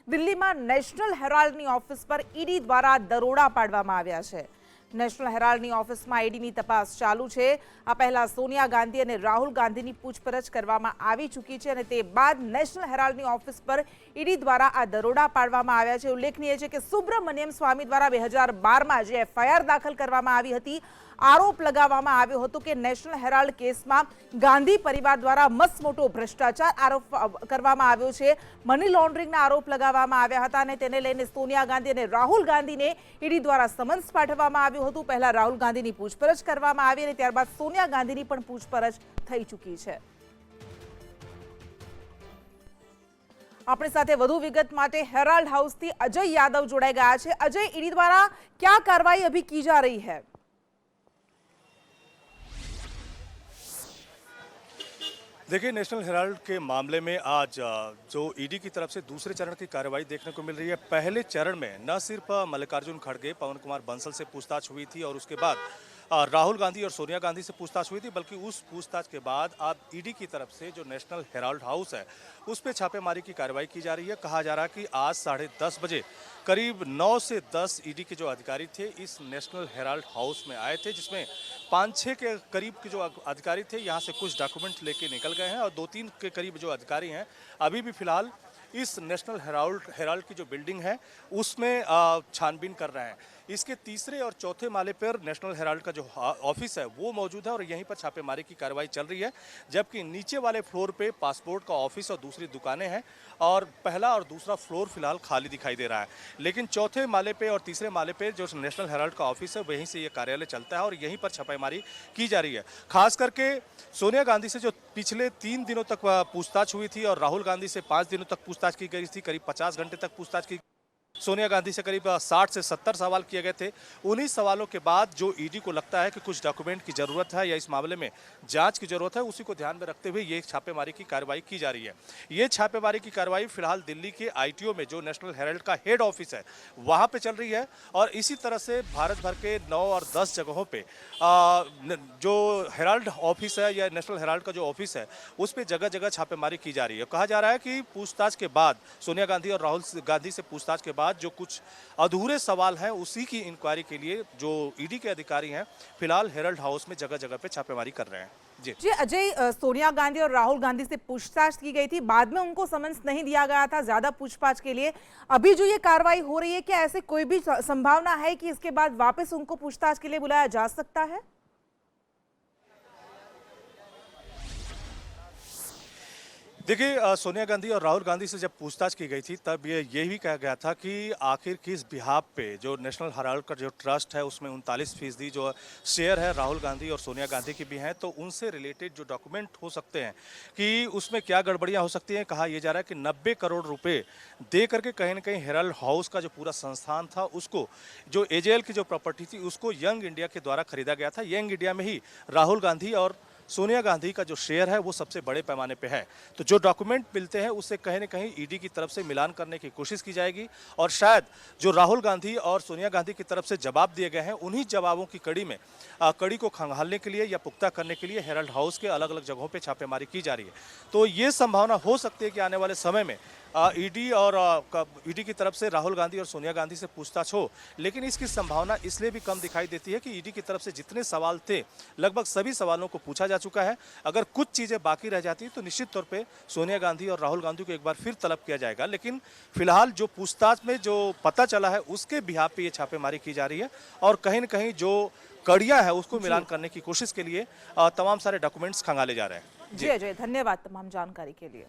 દિલ્હીમાં national હેરાલ્ડની office પર ED દ્વારા દરોડા પાડવામાં આવ્યા છે। નેશનલ હેરાલ્ડની ઓફિસમાં ઈડીની તપાસ ચાલુ છે। આ પહેલા સોનિયા ગાંધી અને રાહુલ ગાંધીની પૂછપરછ કરવામાં આવી ચૂકી છે અને તે બાદ નેશનલ હેરાલ્ડની ઓફિસ પર ઈડી દ્વારા આ દરોડા પાડવામાં આવ્યા છે। ઉલ્લેખનીય છે કે સુબ્રમણ્યમ સ્વામી દ્વારા 2012માં જે એફઆઈઆર દાખલ કરવામાં આવી હતી, આરોપ લગાવવામાં આવ્યો હતો કે નેશનલ હેરાલ્ડ કેસમાં ગાંધી પરિવાર દ્વારા મસમોટો ભ્રષ્ટાચાર આરોપ કરવામાં આવ્યો છે। મની લોન્ડરિંગના આરોપ લગાવવામાં આવ્યા હતા અને તેને લઈને સોનિયા ગાંધી અને રાહુલ ગાંધીને ઈડી દ્વારા સમન્સ પાઠવવામાં આવ્યું હતું। પહેલા રાહુલ ગાંધીની પૂછપરછ કરવામાં આવી અને ત્યારબાદ સોનિયા ગાંધીની પણ પૂછપરછ થઈ ચૂકી છે। अपने साथ વધુ વિગત માટે हेराल्ड हाउस थी अजय यादव जोड़ाई गया है। अजय, ईडी द्वारा क्या कार्रवाई अभी की जा रही है? देखिए, नेशनल हेराल्ड के मामले में आज जो ईडी की तरफ से दूसरे चरण की कार्रवाई देखने को मिल रही है। पहले चरण में न सिर्फ मल्लिकार्जुन खड़गे, पवन कुमार बंसल से पूछताछ हुई थी और उसके बाद राहुल गांधी और सोनिया गांधी से पूछताछ हुई थी, बल्कि उस पूछताछ के बाद अब ईडी की तरफ से जो नेशनल हेराल्ड हाउस है उस पर छापेमारी की कार्रवाई की जा रही है। कहा जा रहा है कि आज 10:30 बजे करीब 9 से 10 ईडी के जो अधिकारी थे इस नेशनल हेराल्ड हाउस में आए थे, जिसमें 5-6 के करीब के जो अधिकारी थे यहाँ से कुछ डॉक्यूमेंट लेके निकल गए हैं और 2-3 के करीब जो अधिकारी हैं अभी भी फिलहाल इस नेशनल हेराल्ड की जो बिल्डिंग है उसमें छानबीन कर रहे हैं। इसके तीसरे और चौथे माले पर नेशनल हेराल्ड का जो ऑफिस है वो मौजूद है और यहीं पर छापेमारी की कार्रवाई चल रही है, जबकि नीचे वाले फ्लोर पे पासपोर्ट का ऑफिस और दूसरी दुकानें हैं और पहला और दूसरा फ्लोर फिलहाल खाली दिखाई दे रहा है। लेकिन चौथे माले पे और तीसरे माले पे जो नेशनल हेराल्ड का ऑफिस है वहीं से ये कार्यालय चलता है और यहीं पर छापेमारी की जा रही है। खास करके सोनिया गांधी से जो पिछले 3 दिनों तक पूछताछ हुई थी और राहुल गांधी से 5 दिनों तक पूछताछ की गई थी, करीब 50 घंटे तक पूछताछ की। सोनिया गांधी से करीब 60 से 70 सवाल किए गए थे। उन्हीं सवालों के बाद जो ईडी को लगता है कि कुछ डॉक्यूमेंट की जरूरत है या इस मामले में जांच की जरूरत है, उसी को ध्यान में रखते हुए ये छापेमारी की कार्रवाई की जा रही है। ये छापेमारी की कार्रवाई फिलहाल दिल्ली के आईटीओ में जो नेशनल हेराल्ड का हेड ऑफिस है वहां पे चल रही है और इसी तरह से भारत भर के 9 और 10 जगहों पे जो हेराल्ड ऑफिस है या नेशनल हेराल्ड का जो ऑफिस है उस पर जगह जगह छापेमारी की जा रही है। कहा जा रहा है कि पूछताछ के बाद सोनिया गांधी और राहुल गांधी से पूछताछ के बाद जो कुछ अधूरे सवाल हैं उसी की इंक्वायरी के लिए जो ईडी के अधिकारी हैं फिलहाल हेराल्ड हाउस में जगह जगह पे छापेमारी कर रहे हैं। जी अजय, सोनिया गांधी और राहुल गांधी से पूछताछ की गई थी, बाद में उनको समन्स नहीं दिया गया था ज्यादा पूछताछ के लिए। अभी जो ये कार्रवाई हो रही है, क्या ऐसे कोई भी संभावना है कि इसके बाद वापस उनको पूछताछ के लिए बुलाया जा सकता है? देखिए, सोनिया गांधी और राहुल गांधी से जब पूछताछ की गई थी तब ये भी कहा गया था कि आखिर किस बिहाफ पे जो नेशनल हेराल्ड का जो ट्रस्ट है उसमें 39% जो शेयर है राहुल गांधी और सोनिया गांधी की भी हैं, तो उनसे रिलेटेड जो डॉक्यूमेंट हो सकते हैं कि उसमें क्या गड़बड़ियां हो सकती हैं। कहा यह जा रहा है कि 90 करोड़ रुपए दे करके कहीं ना कहीं हेराल्ड हाउस का जो पूरा संस्थान था उसको जो एजेएल की जो प्रॉपर्टी थी उसको यंग इंडिया के द्वारा खरीदा गया था। यंग इंडिया में ही राहुल गांधी और सोनिया गांधी का जो शेयर है वो सबसे बड़े पैमाने पे है। तो जो डॉक्यूमेंट मिलते हैं उससे कहीं न कहीं ईडी की तरफ से मिलान करने की कोशिश की जाएगी और शायद जो राहुल गांधी और सोनिया गांधी की तरफ से जवाब दिए गए हैं उन्हीं जवाबों की कड़ी को खंगालने के लिए या पुख्ता करने के लिए हेराल्ड हाउस के अलग अलग जगहों पे छापेमारी की जा रही है। तो ये संभावना हो सकती है कि आने वाले समय में ईडी की तरफ से राहुल गांधी और सोनिया गांधी से पूछताछ हो, लेकिन इसकी संभावना इसलिए भी कम दिखाई देती है कि ईडी की तरफ से जितने सवाल थे लगभग सभी सवालों को पूछा जा चुका है। अगर कुछ चीजें बाकी रह जाती तो निश्चित तौर पे सोनिया गांधी और राहुल गांधी को एक बार फिर तलब किया जाएगा, लेकिन फिलहाल जो पूछताछ में जो पता चला है उसके बिहाफ पे ये छापेमारी की जा रही है और कहीं न कहीं जो कड़ियां है उसको मिलान करने की कोशिश के लिए तमाम सारे डॉक्यूमेंट्स खंगाले जा रहे हैं। जी अजय, धन्यवाद तमाम जानकारी के लिए।